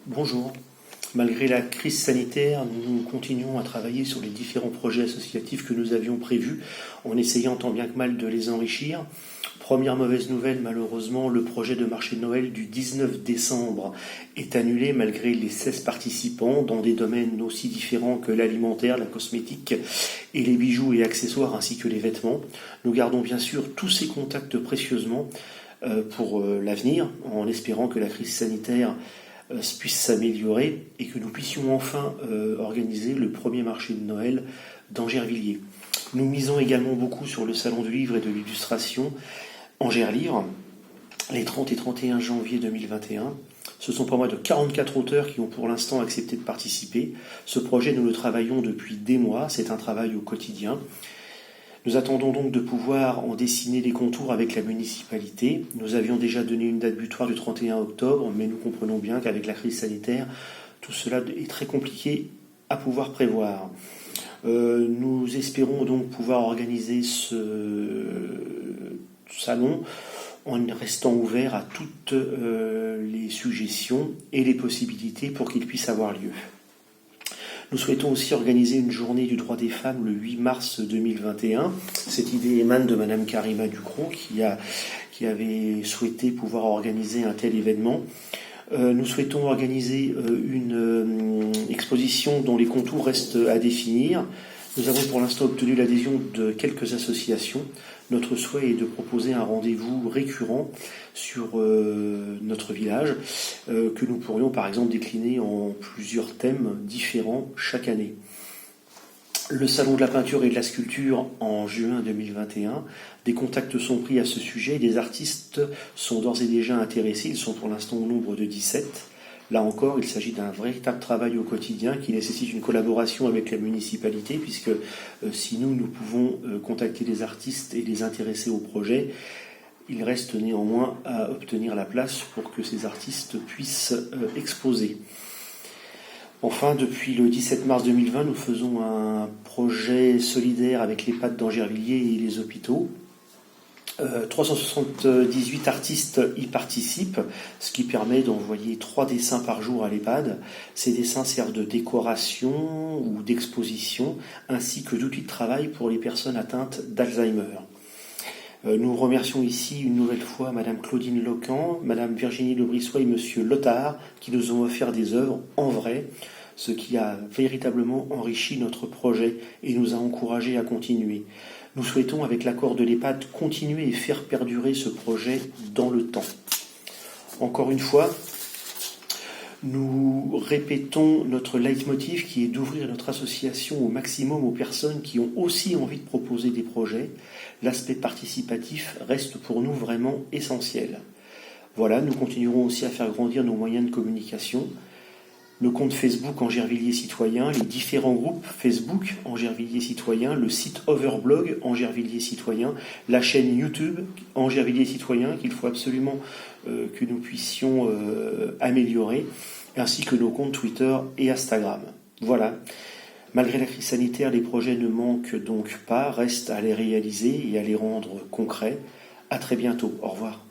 Bonjour. Malgré la crise sanitaire, nous continuons à travailler sur les différents projets associatifs que nous avions prévus, en essayant tant bien que mal de les enrichir. Première mauvaise nouvelle, malheureusement, le projet de marché de Noël du 19 décembre est annulé malgré les 16 participants dans des domaines aussi différents que l'alimentaire, la cosmétique et les bijoux et accessoires ainsi que les vêtements. Nous gardons bien sûr tous ces contacts précieusement pour l'avenir, en espérant que la crise sanitaire puisse s'améliorer et que nous puissions enfin organiser le premier marché de Noël d'Angervilliers. Nous misons également beaucoup sur le salon du livre et de l'illustration Angerlivre, les 30 et 31 janvier 2021. Ce sont pas moins de 44 auteurs qui ont pour l'instant accepté de participer. Ce projet, nous le travaillons depuis des mois, c'est un travail au quotidien. Nous attendons donc de pouvoir en dessiner les contours avec la municipalité. Nous avions déjà donné une date butoir du 31 octobre, mais nous comprenons bien qu'avec la crise sanitaire, tout cela est très compliqué à pouvoir prévoir. Nous espérons donc pouvoir organiser ce salon en restant ouvert à toutes les suggestions et les possibilités pour qu'il puisse avoir lieu. Nous souhaitons aussi organiser une journée du droit des femmes le 8 mars 2021. Cette idée émane de Madame Karima Ducrot qui avait souhaité pouvoir organiser un tel événement. Nous souhaitons organiser une exposition dont les contours restent à définir. Nous avons pour l'instant obtenu l'adhésion de quelques associations. Notre souhait est de proposer un rendez-vous récurrent sur notre village que nous pourrions par exemple décliner en plusieurs thèmes différents chaque année. Le salon de la peinture et de la sculpture en juin 2021. Des contacts sont pris à ce sujet. Des artistes sont d'ores et déjà intéressés. Ils sont pour l'instant au nombre de 17. Là encore, il s'agit d'un véritable travail au quotidien qui nécessite une collaboration avec la municipalité, puisque si nous pouvons contacter les artistes et les intéresser au projet, il reste néanmoins à obtenir la place pour que ces artistes puissent exposer. Enfin, depuis le 17 mars 2020, nous faisons un projet solidaire avec l'EHPAD d'Angervilliers et les hôpitaux. 378 artistes y participent, ce qui permet d'envoyer 3 dessins par jour à l'EHPAD. Ces dessins servent de décoration ou d'exposition, ainsi que d'outils de travail pour les personnes atteintes d'Alzheimer. Nous remercions ici une nouvelle fois Madame Claudine Locan, Madame Virginie Lebrissois et Monsieur Lothar, qui nous ont offert des œuvres en vrai, ce qui a véritablement enrichi notre projet et nous a encouragés à continuer. Nous souhaitons, avec l'accord de l'EHPAD, continuer et faire perdurer ce projet dans le temps. Encore une fois, nous répétons notre leitmotiv qui est d'ouvrir notre association au maximum aux personnes qui ont aussi envie de proposer des projets. L'aspect participatif reste pour nous vraiment essentiel. Voilà, nous continuerons aussi à faire grandir nos moyens de communication. Le compte Facebook Angervilliers Citoyens, les différents groupes Facebook Angervilliers Citoyens, le site Overblog Angervilliers Citoyens, la chaîne YouTube Angervilliers Citoyens qu'il faut absolument que nous puissions améliorer, ainsi que nos comptes Twitter et Instagram. Voilà. Malgré la crise sanitaire, les projets ne manquent donc pas, restent à les réaliser et à les rendre concrets. À très bientôt. Au revoir.